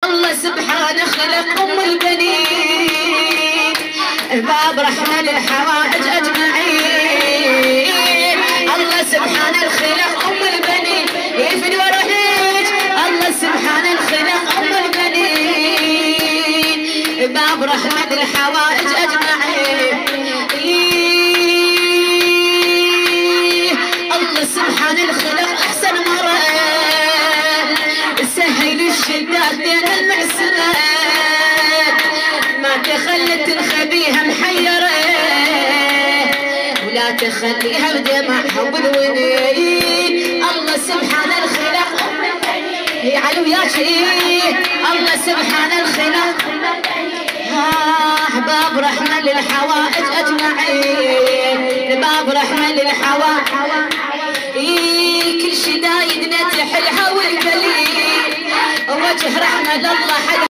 الله سبحانه خلق أم البنين باب رحمة للحوائج أجمعين. الله سبحانه خلق أم البنين يفني وروحيج. الله سبحانه خلق أم البنين باب رحمة للحوائج أجمعين. الله سبحانه خلق أحسن مرة سهل الشداد بين المعسرة ما تخلت الخبيها محيرة ولا تخليها بدمعها وبالونين. الله سبحانه الخلق هي علو يا شيء. الله سبحانه الخلق باب رحمة للحوائج أجمعين باب رحمة للحوائج. كل شي دايد نتحلها والقليل وجه رحمة الله